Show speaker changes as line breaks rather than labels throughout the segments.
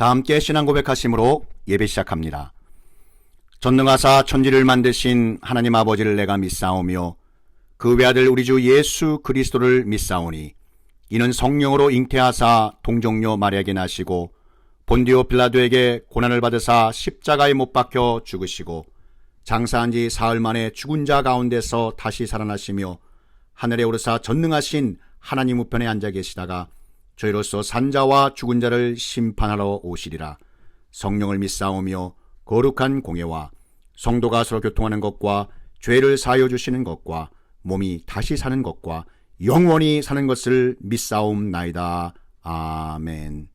다 함께 신앙 고백하심으로 예배 시작합니다. 전능하사 천지를 만드신 하나님 아버지를 내가 믿사오며 그 외아들 우리 주 예수 그리스도를 믿사오니 이는 성령으로 잉태하사 동정녀 마리아에게 나시고 본디오 빌라도에게 고난을 받으사 십자가에 못 박혀 죽으시고 장사한 지 사흘 만에 죽은 자 가운데서 다시 살아나시며 하늘에 오르사 전능하신 하나님 우편에 앉아 계시다가 저희로서 산자와 죽은 자를 심판하러 오시리라. 성령을 믿사오며 거룩한 공예와 성도가 서로 교통하는 것과 죄를 사하여 주시는 것과 몸이 다시 사는 것과 영원히 사는 것을 믿사옵나이다. 아멘.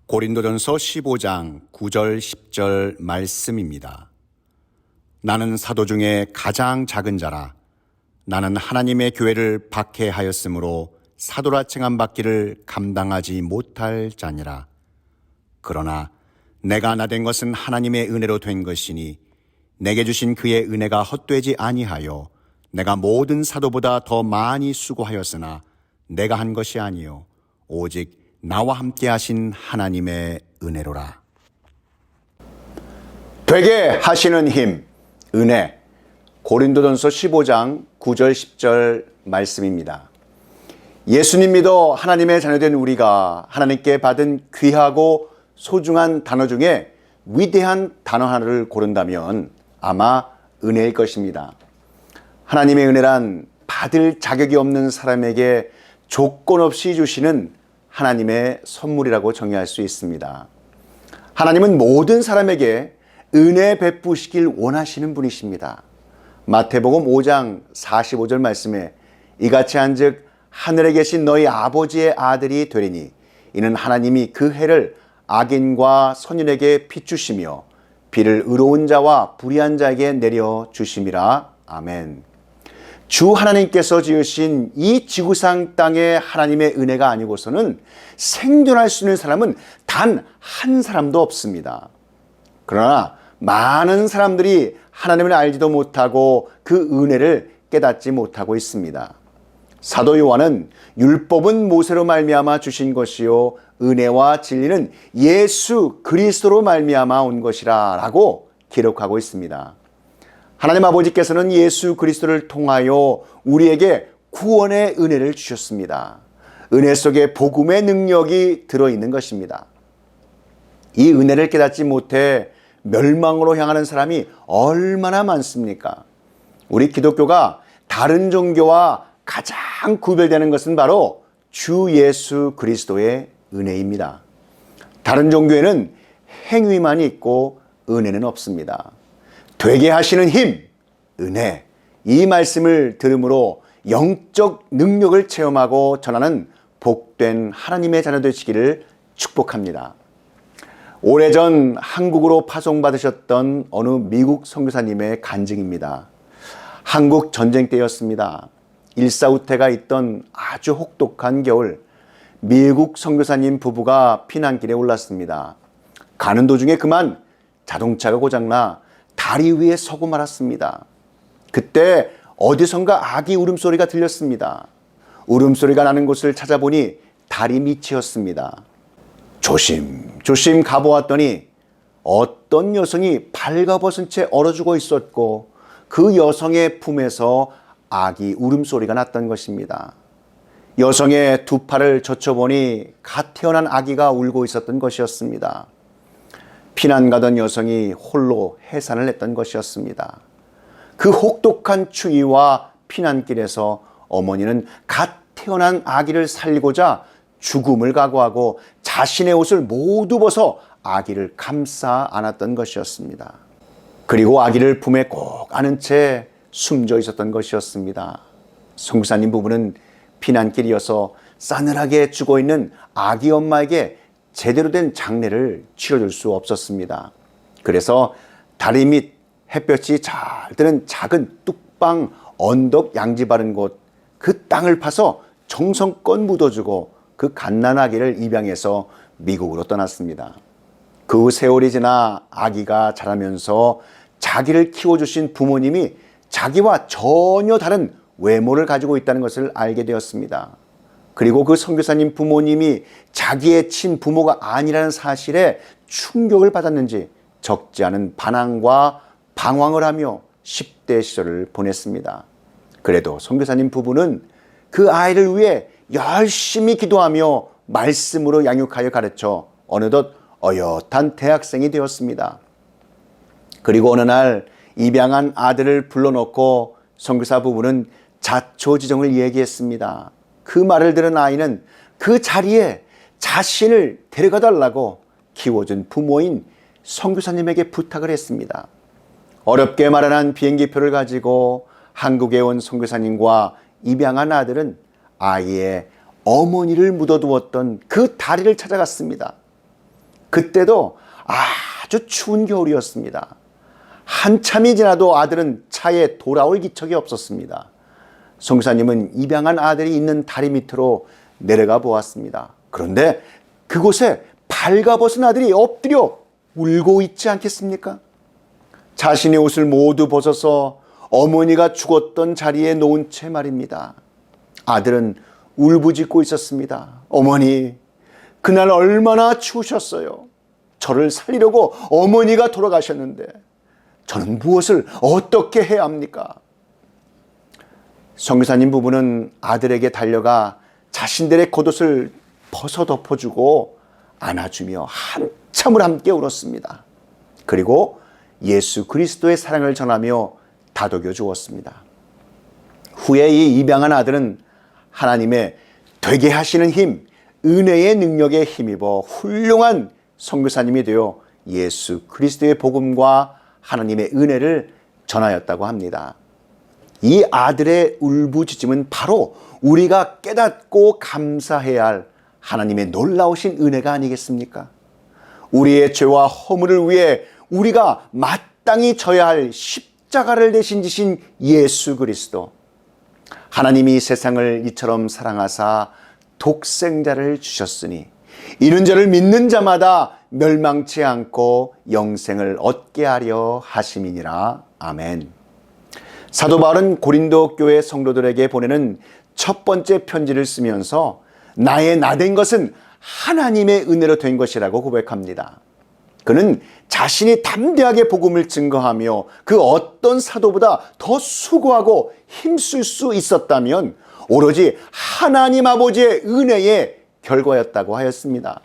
고린도전서 15장 9절 10절 말씀입니다. 나는 사도 중에 가장 작은 자라. 나는 하나님의 교회를 박해하였으므로 사도라 칭함 받기를 감당하지 못할 자니라. 그러나 내가 나된 것은 하나님의 은혜로 된 것이니 내게 주신 그의 은혜가 헛되지 아니하여 내가 모든 사도보다 더 많이 수고하였으나 내가 한 것이 아니요 오직 나와 함께 하신 하나님의 은혜로라. 되게 하시는 힘, 은혜. 고린도전서 15장 9절 10절 말씀입니다. 예수님 믿어 하나님의 자녀된 우리가 하나님께 받은 귀하고 소중한 단어 중에 위대한 단어 하나를 고른다면 아마 은혜일 것입니다. 하나님의 은혜란 받을 자격이 없는 사람에게 조건 없이 주시는 하나님의 선물이라고 정의할 수 있습니다. 하나님은 모든 사람에게 은혜 베푸시길 원하시는 분이십니다. 마태복음 5장 45절 말씀에 이같이 한즉 하늘에 계신 너희 아버지의 아들이 되리니 이는 하나님이 그 해를 악인과 선인에게 비추시며 비를 의로운 자와 불의한 자에게 내려 주심이라. 아멘. 주 하나님께서 지으신 이 지구상 땅의 하나님의 은혜가 아니고서는 생존할 수 있는 사람은 단 한 사람도 없습니다. 그러나 많은 사람들이 하나님을 알지도 못하고 그 은혜를 깨닫지 못하고 있습니다. 사도 요한은 율법은 모세로 말미암아 주신 것이요 은혜와 진리는 예수 그리스도로 말미암아 온 것이라 라고 기록하고 있습니다. 하나님 아버지께서는 예수 그리스도를 통하여 우리에게 구원의 은혜를 주셨습니다. 은혜 속에 복음의 능력이 들어있는 것입니다. 이 은혜를 깨닫지 못해 멸망으로 향하는 사람이 얼마나 많습니까? 우리 기독교가 다른 종교와 가장 구별되는 것은 바로 주 예수 그리스도의 은혜입니다. 다른 종교에는 행위만 있고 은혜는 없습니다. 되게 하시는 힘, 은혜, 이 말씀을 들음으로 영적 능력을 체험하고 전하는 복된 하나님의 자녀 되시기를 축복합니다. 오래전 한국으로 파송받으셨던 어느 미국 선교사님의 간증입니다. 한국 전쟁 때였습니다. 일사후퇴가 있던 아주 혹독한 겨울, 미국 선교사님 부부가 피난길에 올랐습니다. 가는 도중에 그만 자동차가 고장나 다리 위에 서고 말았습니다. 그때 어디선가 아기 울음소리가 들렸습니다. 울음소리가 나는 곳을 찾아보니 다리 밑이었습니다. 조심조심 가보았더니 어떤 여성이 발가벗은 채 얼어 죽어 있었고 그 여성의 품에서 아기 울음소리가 났던 것입니다. 여성의 두 팔을 젖혀보니 갓 태어난 아기가 울고 있었던 것이었습니다. 피난 가던 여성이 홀로 해산을 했던 것이었습니다. 그 혹독한 추위와 피난길에서 어머니는 갓 태어난 아기를 살리고자 죽음을 각오하고 자신의 옷을 모두 벗어 아기를 감싸 안았던 것이었습니다. 그리고 아기를 품에 꼭 안은 채 숨져 있었던 것이었습니다. 선교사님 부부는 피난길이어서 싸늘하게 죽어있는 아기 엄마에게 제대로 된 장례를 치러줄 수 없었습니다. 그래서 다리 밑 햇볕이 잘 드는 작은 뚝방 언덕 양지 바른 곳, 그 땅을 파서 정성껏 묻어주고 그 갓난아기를 입양해서 미국으로 떠났습니다. 그 세월이 지나 아기가 자라면서 자기를 키워주신 부모님이 자기와 전혀 다른 외모를 가지고 있다는 것을 알게 되었습니다. 그리고 그 선교사님 부모님이 자기의 친부모가 아니라는 사실에 충격을 받았는지 적지 않은 반항과 방황을 하며 10대 시절을 보냈습니다. 그래도 선교사님 부부는 그 아이를 위해 열심히 기도하며 말씀으로 양육하여 가르쳐 어느덧 어엿한 대학생이 되었습니다. 그리고 어느 날 입양한 아들을 불러놓고 선교사 부부는 자초지종을 얘기했습니다. 그 말을 들은 아이는 그 자리에 자신을 데려가 달라고 키워준 부모인 선교사님에게 부탁을 했습니다. 어렵게 마련한 비행기표를 가지고 한국에 온 선교사님과 입양한 아들은 아이의 어머니를 묻어두었던 그 다리를 찾아갔습니다. 그때도 아주 추운 겨울이었습니다. 한참이 지나도 아들은 차에 돌아올 기척이 없었습니다. 선교사님은 입양한 아들이 있는 다리 밑으로 내려가 보았습니다. 그런데 그곳에 발가벗은 아들이 엎드려 울고 있지 않겠습니까? 자신의 옷을 모두 벗어서 어머니가 죽었던 자리에 놓은 채 말입니다. 아들은 울부짖고 있었습니다. 어머니, 그날 얼마나 추우셨어요. 저를 살리려고 어머니가 돌아가셨는데 저는 무엇을 어떻게 해야 합니까? 선교사님 부부는 아들에게 달려가 자신들의 겉옷을 벗어 덮어주고 안아주며 한참을 함께 울었습니다. 그리고 예수 그리스도의 사랑을 전하며 다독여 주었습니다. 후에 이 입양한 아들은 하나님의 되게 하시는 힘, 은혜의 능력에 힘입어 훌륭한 선교사님이 되어 예수 그리스도의 복음과 하나님의 은혜를 전하였다고 합니다. 이 아들의 울부짖음은 바로 우리가 깨닫고 감사해야 할 하나님의 놀라우신 은혜가 아니겠습니까? 우리의 죄와 허물을 위해 우리가 마땅히 져야 할 십자가를 대신 지신 예수 그리스도. 하나님이 세상을 이처럼 사랑하사 독생자를 주셨으니 이는 저를 믿는 자마다 멸망치 않고 영생을 얻게 하려 하심이니라. 아멘. 사도 바울은 고린도 교회 성도들에게 보내는 첫 번째 편지를 쓰면서 나의 나된 것은 하나님의 은혜로 된 것이라고 고백합니다. 그는 자신이 담대하게 복음을 증거하며 그 어떤 사도보다 더 수고하고 힘쓸 수 있었다면 오로지 하나님 아버지의 은혜의 결과였다고 하였습니다.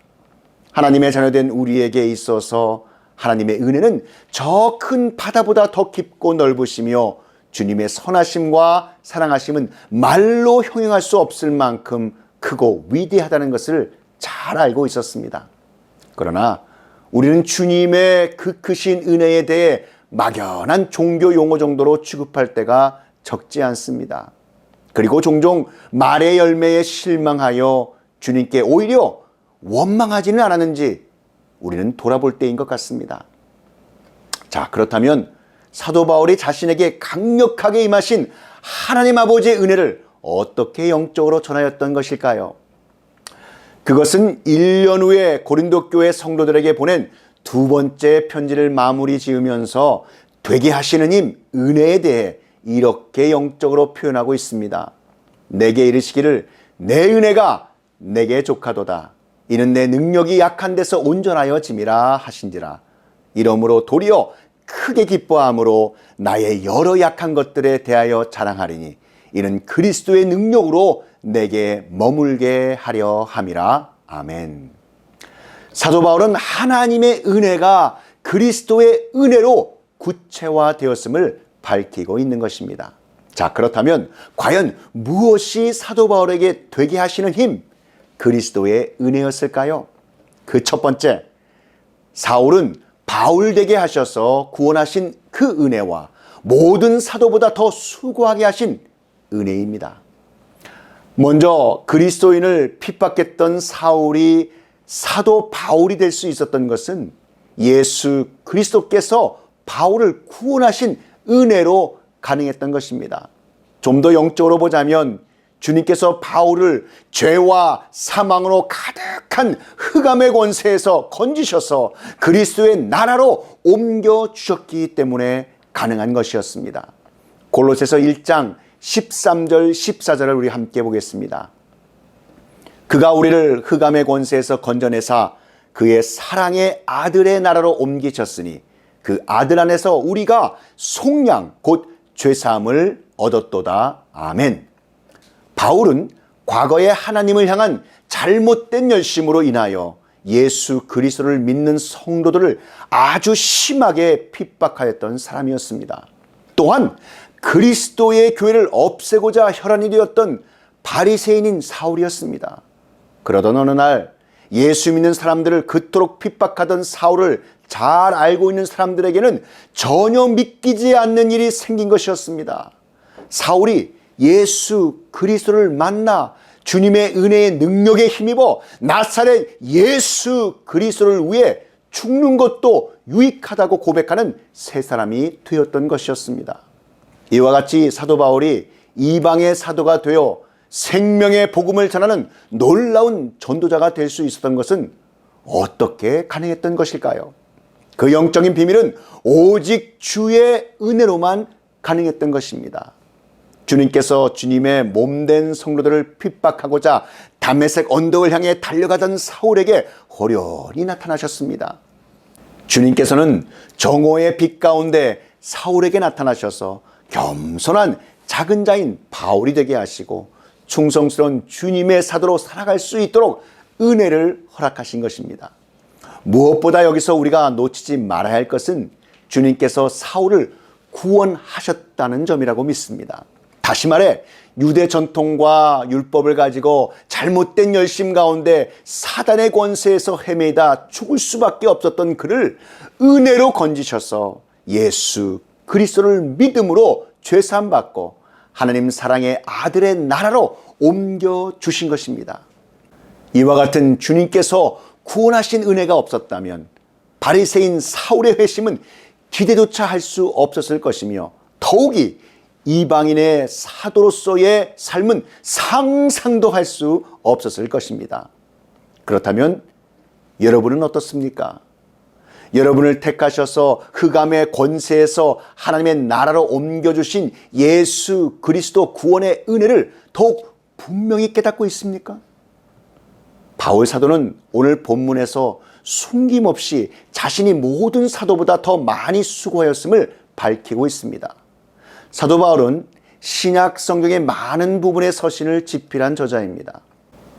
하나님의 자녀된 우리에게 있어서 하나님의 은혜는 저 큰 바다보다 더 깊고 넓으시며 주님의 선하심과 사랑하심은 말로 형용할 수 없을 만큼 크고 위대하다는 것을 잘 알고 있었습니다. 그러나 우리는 주님의 그 크신 은혜에 대해 막연한 종교 용어 정도로 취급할 때가 적지 않습니다. 그리고 종종 말의 열매에 실망하여 주님께 오히려 원망하지는 않았는지 우리는 돌아볼 때인 것 같습니다. 자, 그렇다면 사도 바울이 자신에게 강력하게 임하신 하나님 아버지의 은혜를 어떻게 영적으로 전하였던 것일까요? 그것은 1년 후에 고린도 교회 성도들에게 보낸 두 번째 편지를 마무리 지으면서 되게 하시는 힘, 은혜에 대해 이렇게 영적으로 표현하고 있습니다. 내게 이르시기를 내 은혜가 내게 족하도다. 이는 내 능력이 약한 데서 온전하여 짐이라 하신지라. 이러므로 도리어 크게 기뻐함으로 나의 여러 약한 것들에 대하여 자랑하리니 이는 그리스도의 능력으로 내게 머물게 하려 함이라. 아멘. 사도 바울은 하나님의 은혜가 그리스도의 은혜로 구체화되었음을 밝히고 있는 것입니다. 자, 그렇다면 과연 무엇이 사도 바울에게 되게 하시는 힘, 그리스도의 은혜였을까요? 그 첫 번째, 사울은 바울 되게 하셔서 구원하신 그 은혜와 모든 사도보다 더 수고하게 하신 은혜입니다. 먼저 그리스도인을 핍박했던 사울이 사도 바울이 될 수 있었던 것은 예수 그리스도께서 바울을 구원하신 은혜로 가능했던 것입니다. 좀 더 영적으로 보자면 주님께서 바울을 죄와 사망으로 가득한 흑암의 권세에서 건지셔서 그리스도의 나라로 옮겨주셨기 때문에 가능한 것이었습니다. 골로새서 1장 13절 14절을 우리 함께 보겠습니다. 그가 우리를 흑암의 권세에서 건져내사 그의 사랑의 아들의 나라로 옮기셨으니 그 아들 안에서 우리가 속량 곧 죄사함을 얻었도다. 아멘. 바울은 과거에 하나님을 향한 잘못된 열심으로 인하여 예수 그리스도를 믿는 성도들을 아주 심하게 핍박하였던 사람이었습니다. 또한 그리스도의 교회를 없애고자 혈안이 되었던 바리새인인 사울이었습니다. 그러던 어느 날 예수 믿는 사람들을 그토록 핍박하던 사울을 잘 알고 있는 사람들에게는 전혀 믿기지 않는 일이 생긴 것이었습니다. 사울이 예수 그리스도를 만나 주님의 은혜의 능력에 힘입어 나사렛 예수 그리스도를 위해 죽는 것도 유익하다고 고백하는 세 사람이 되었던 것이었습니다. 이와 같이 사도 바울이 이방의 사도가 되어 생명의 복음을 전하는 놀라운 전도자가 될 수 있었던 것은 어떻게 가능했던 것일까요? 그 영적인 비밀은 오직 주의 은혜로만 가능했던 것입니다. 주님께서 주님의 몸된 성도들을 핍박하고자 다메섹 언덕을 향해 달려가던 사울에게 호련히 나타나셨습니다. 주님께서는 정오의 빛 가운데 사울에게 나타나셔서 겸손한 작은 자인 바울이 되게 하시고 충성스러운 주님의 사도로 살아갈 수 있도록 은혜를 허락하신 것입니다. 무엇보다 여기서 우리가 놓치지 말아야 할 것은 주님께서 사울을 구원하셨다는 점이라고 믿습니다. 다시 말해 유대 전통과 율법을 가지고 잘못된 열심 가운데 사단의 권세에서 헤매다 죽을 수밖에 없었던 그를 은혜로 건지셔서 예수 그리스도를 믿음으로 죄사함 받고 하나님 사랑의 아들의 나라로 옮겨주신 것입니다. 이와 같은 주님께서 구원하신 은혜가 없었다면 바리새인 사울의 회심은 기대조차 할 수 없었을 것이며 더욱이 이방인의 사도로서의 삶은 상상도 할 수 없었을 것입니다. 그렇다면 여러분은 어떻습니까? 여러분을 택하셔서 흑암의 권세에서 하나님의 나라로 옮겨주신 예수 그리스도 구원의 은혜를 더욱 분명히 깨닫고 있습니까? 바울 사도는 오늘 본문에서 숨김없이 자신이 모든 사도보다 더 많이 수고하였음을 밝히고 있습니다. 사도 바울은 신약 성경의 많은 부분의 서신을 집필한 저자입니다.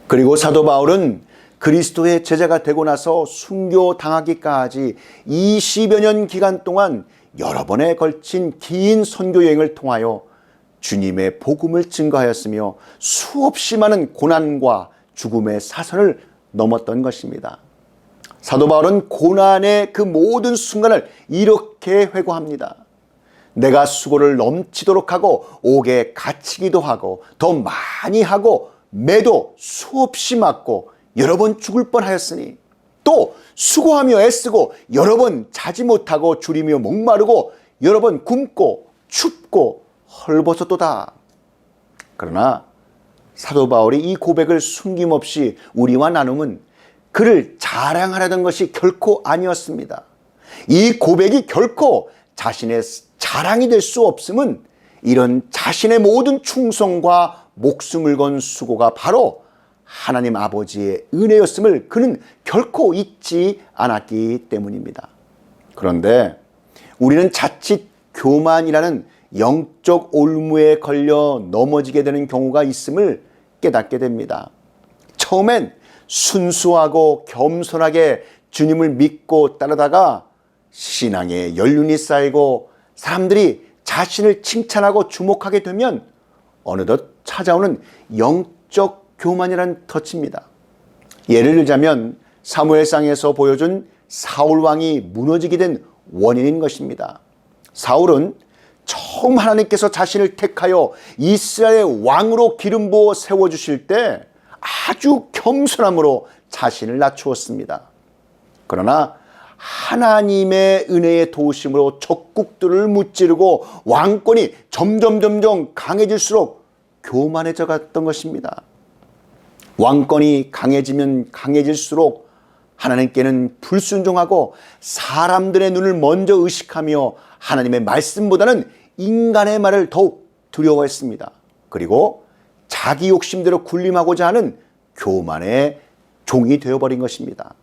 그리고 사도 바울은 그리스도의 제자가 되고 나서 순교당하기까지 20여 년 기간 동안 여러 번에 걸친 긴 선교 여행을 통하여 주님의 복음을 증거하였으며 수없이 많은 고난과 죽음의 사선을 넘었던 것입니다. 사도 바울은 고난의 그 모든 순간을 이렇게 회고합니다. 내가 수고를 넘치도록 하고 옥에 갇히기도 하고 더 많이 하고 매도 수없이 맞고 여러 번 죽을 뻔하였으니 또 수고하며 애쓰고 여러 번 자지 못하고 줄이며 목마르고 여러 번 굶고 춥고 헐벗었도다. 그러나 사도 바울이 이 고백을 숨김없이 우리와 나눔은 그를 자랑하려던 것이 결코 아니었습니다. 이 고백이 결코 자신의 자랑이 될 수 없음은 이런 자신의 모든 충성과 목숨을 건 수고가 바로 하나님 아버지의 은혜였음을 그는 결코 잊지 않았기 때문입니다. 그런데 우리는 자칫 교만이라는 영적 올무에 걸려 넘어지게 되는 경우가 있음을 깨닫게 됩니다. 처음엔 순수하고 겸손하게 주님을 믿고 따르다가 신앙의 연륜이 쌓이고 사람들이 자신을 칭찬하고 주목하게 되면 어느덧 찾아오는 영적 교만이라는 덫입니다. 예를 들자면 사무엘상에서 보여준 사울 왕이 무너지게 된 원인인 것입니다. 사울은 처음 하나님께서 자신을 택하여 이스라엘의 왕으로 기름 부어 세워주실 때 아주 겸손함으로 자신을 낮추었습니다. 그러나 하나님의 은혜의 도우심으로 적국들을 무찌르고 왕권이 점점 강해질수록 교만해져 갔던 것입니다. 왕권이 강해지면 강해질수록 하나님께는 불순종하고 사람들의 눈을 먼저 의식하며 하나님의 말씀보다는 인간의 말을 더욱 두려워했습니다. 그리고 자기 욕심대로 군림하고자 하는 교만의 종이 되어버린 것입니다.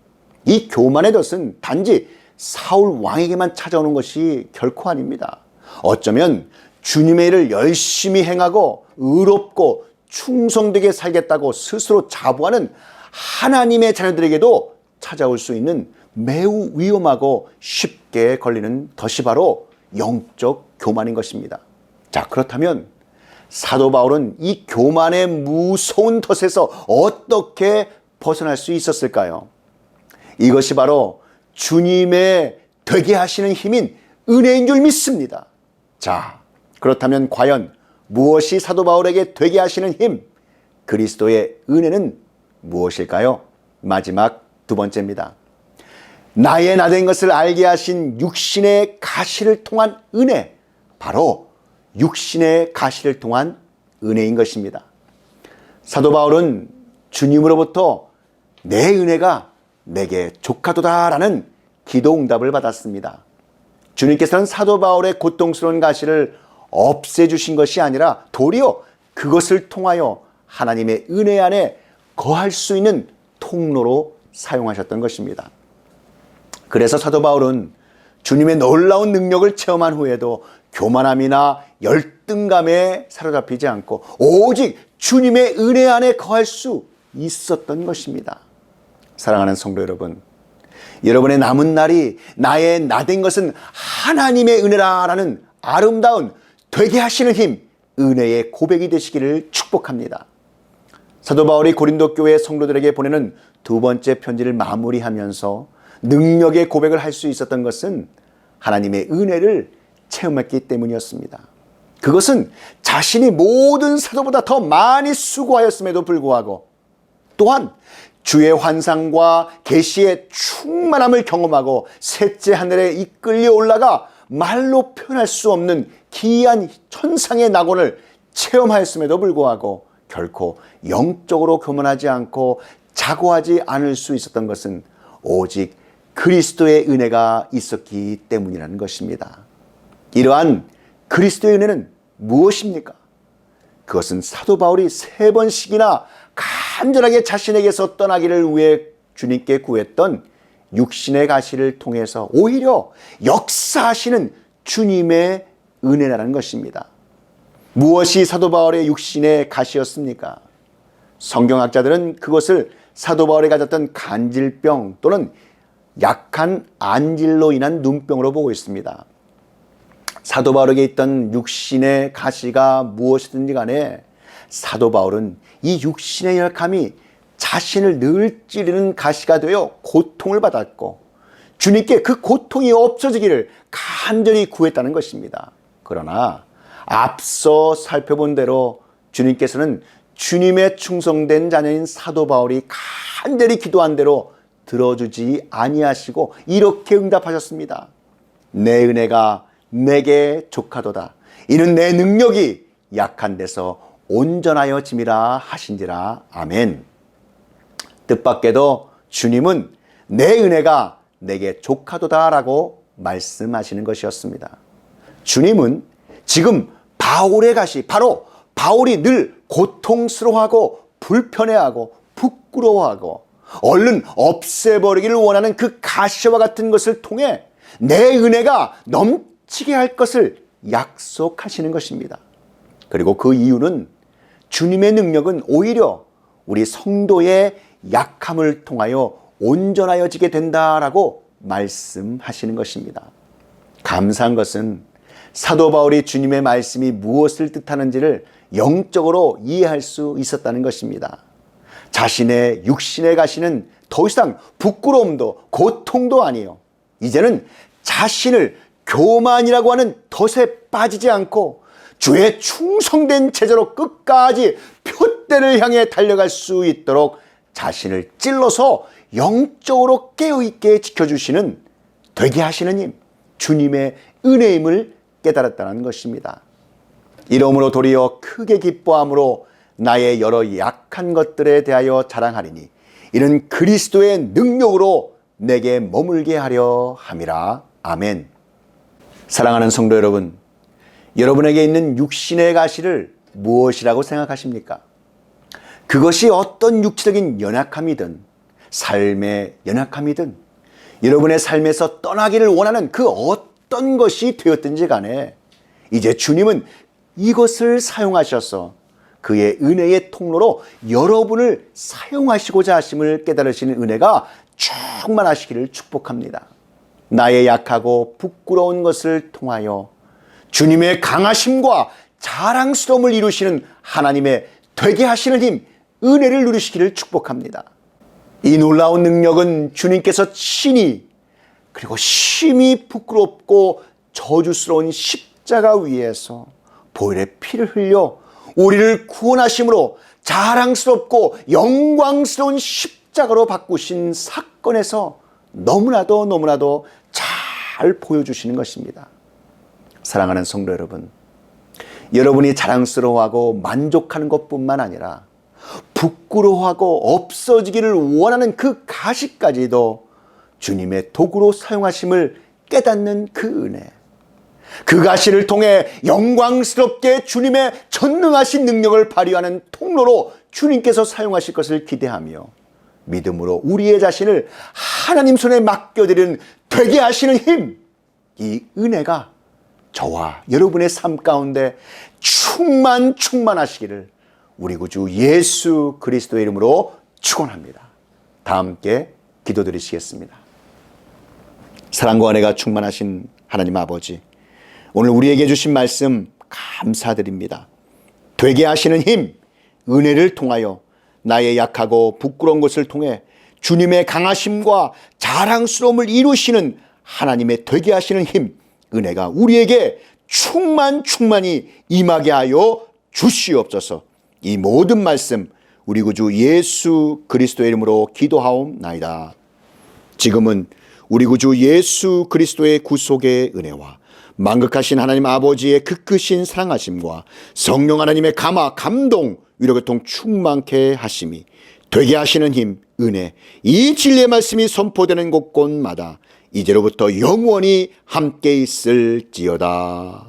이 교만의 덫은 단지 사울 왕에게만 찾아오는 것이 결코 아닙니다. 어쩌면 주님의 일을 열심히 행하고 의롭고 충성되게 살겠다고 스스로 자부하는 하나님의 자녀들에게도 찾아올 수 있는 매우 위험하고 쉽게 걸리는 덫이 바로 영적 교만인 것입니다. 자, 그렇다면 사도 바울은 이 교만의 무서운 덫에서 어떻게 벗어날 수 있었을까요? 이것이 바로 주님의 되게 하시는 힘인 은혜인 줄 믿습니다. 자, 그렇다면 과연 무엇이 사도 바울에게 되게 하시는 힘, 그리스도의 은혜는 무엇일까요? 마지막 두 번째입니다. 나의 나된 것을 알게 하신 육신의 가시를 통한 은혜, 바로 육신의 가시를 통한 은혜인 것입니다. 사도 바울은 주님으로부터 내 은혜가 내게 족하도다라는 기도 응답을 받았습니다. 주님께서는 사도 바울의 고통스러운 가시를 없애주신 것이 아니라 도리어 그것을 통하여 하나님의 은혜 안에 거할 수 있는 통로로 사용하셨던 것입니다. 그래서 사도 바울은 주님의 놀라운 능력을 체험한 후에도 교만함이나 열등감에 사로잡히지 않고 오직 주님의 은혜 안에 거할 수 있었던 것입니다. 사랑하는 성도 여러분, 여러분의 남은 날이 나의 나된 것은 하나님의 은혜라라는 아름다운 되게 하시는 힘, 은혜의 고백이 되시기를 축복합니다. 사도 바울이 고린도 교회 성도들에게 보내는 두 번째 편지를 마무리하면서 능력의 고백을 할 수 있었던 것은 하나님의 은혜를 체험했기 때문이었습니다. 그것은 자신이 모든 사도보다 더 많이 수고하였음에도 불구하고 또한 주의 환상과 계시의 충만함을 경험하고 셋째 하늘에 이끌려 올라가 말로 표현할 수 없는 기이한 천상의 낙원을 체험하였음에도 불구하고 결코 영적으로 교만하지 않고 자고하지 않을 수 있었던 것은 오직 그리스도의 은혜가 있었기 때문이라는 것입니다. 이러한 그리스도의 은혜는 무엇입니까? 그것은 사도 바울이 3번씩이나 간절하게 자신에게서 떠나기를 위해 주님께 구했던 육신의 가시를 통해서 오히려 역사하시는 주님의 은혜라는 것입니다. 무엇이 사도 바울의 육신의 가시였습니까? 성경학자들은 그것을 사도 바울이 가졌던 간질병 또는 약한 안질로 인한 눈병으로 보고 있습니다. 사도 바울에게 있던 육신의 가시가 무엇이든지 간에 사도 바울은 이 육신의 열감이 자신을 늘 찌르는 가시가 되어 고통을 받았고 주님께 그 고통이 없어지기를 간절히 구했다는 것입니다. 그러나 앞서 살펴본 대로 주님께서는 주님의 충성된 자녀인 사도 바울이 간절히 기도한 대로 들어주지 아니하시고 이렇게 응답하셨습니다. 내 은혜가 내게 족하도다. 이는 내 능력이 약한 데서 온전하여 짐이라 하신지라. 아멘. 뜻밖에도 주님은 내 은혜가 내게 족하도다라고 말씀하시는 것이었습니다. 주님은 지금 바울의 가시, 바로 바울이 늘 고통스러워하고 불편해하고 부끄러워하고 얼른 없애버리기를 원하는 그 가시와 같은 것을 통해 내 은혜가 넘치게 할 것을 약속하시는 것입니다. 그리고 그 이유는 주님의 능력은 오히려 우리 성도의 약함을 통하여 온전하여지게 된다라고 말씀하시는 것입니다. 감사한 것은 사도 바울이 주님의 말씀이 무엇을 뜻하는지를 영적으로 이해할 수 있었다는 것입니다. 자신의 육신에 가시는 더 이상 부끄러움도 고통도 아니에요. 이제는 자신을 교만이라고 하는 덫에 빠지지 않고 주의 충성된 제자로 끝까지 표대를 향해 달려갈 수 있도록 자신을 찔러서 영적으로 깨어있게 지켜주시는 되게 하시는 힘, 주님의 은혜임을 깨달았다는 것입니다. 이러므로 도리어 크게 기뻐함으로 나의 여러 약한 것들에 대하여 자랑하리니 이는 그리스도의 능력으로 내게 머물게 하려 함이라. 아멘. 사랑하는 성도 여러분, 여러분에게 있는 육신의 가시를 무엇이라고 생각하십니까? 그것이 어떤 육체적인 연약함이든 삶의 연약함이든 여러분의 삶에서 떠나기를 원하는 그 어떤 것이 되었든지 간에 이제 주님은 이것을 사용하셔서 그의 은혜의 통로로 여러분을 사용하시고자 하심을 깨달으시는 은혜가 충만하시기를 축복합니다. 나의 약하고 부끄러운 것을 통하여 주님의 강하심과 자랑스러움을 이루시는 하나님의 되게 하시는 힘, 은혜를 누리시기를 축복합니다. 이 놀라운 능력은 주님께서 친히 그리고 심히 부끄럽고 저주스러운 십자가 위에서 보혈의 피를 흘려 우리를 구원하심으로 자랑스럽고 영광스러운 십자가로 바꾸신 사건에서 너무나도 잘 보여주시는 것입니다. 사랑하는 성도 여러분, 여러분이 자랑스러워하고 만족하는 것뿐만 아니라 부끄러워하고 없어지기를 원하는 그 가시까지도 주님의 도구로 사용하심을 깨닫는 그 은혜, 그 가시를 통해 영광스럽게 주님의 전능하신 능력을 발휘하는 통로로 주님께서 사용하실 것을 기대하며 믿음으로 우리의 자신을 하나님 손에 맡겨드리는 되게 하시는 힘, 이 은혜가 저와 여러분의 삶 가운데 충만하시기를 우리 구주 예수 그리스도의 이름으로 축원합니다. 다 함께 기도드리시겠습니다. 사랑과 은혜가 충만하신 하나님 아버지, 오늘 우리에게 주신 말씀 감사드립니다. 되게 하시는 힘, 은혜를 통하여 나의 약하고 부끄러운 것을 통해 주님의 강하심과 자랑스러움을 이루시는 하나님의 되게 하시는 힘, 은혜가 우리에게 충만히 임하게 하여 주시옵소서. 이 모든 말씀 우리 구주 예수 그리스도의 이름으로 기도하옵나이다. 지금은 우리 구주 예수 그리스도의 구속의 은혜와 만극하신 하나님 아버지의 그 크신 사랑하심과 성령 하나님의 감화, 감동, 위로교통 충만케 하심이 되게 하시는 힘, 은혜, 이 진리의 말씀이 선포되는 곳곳마다 이제로부터 영원히 함께 있을지어다.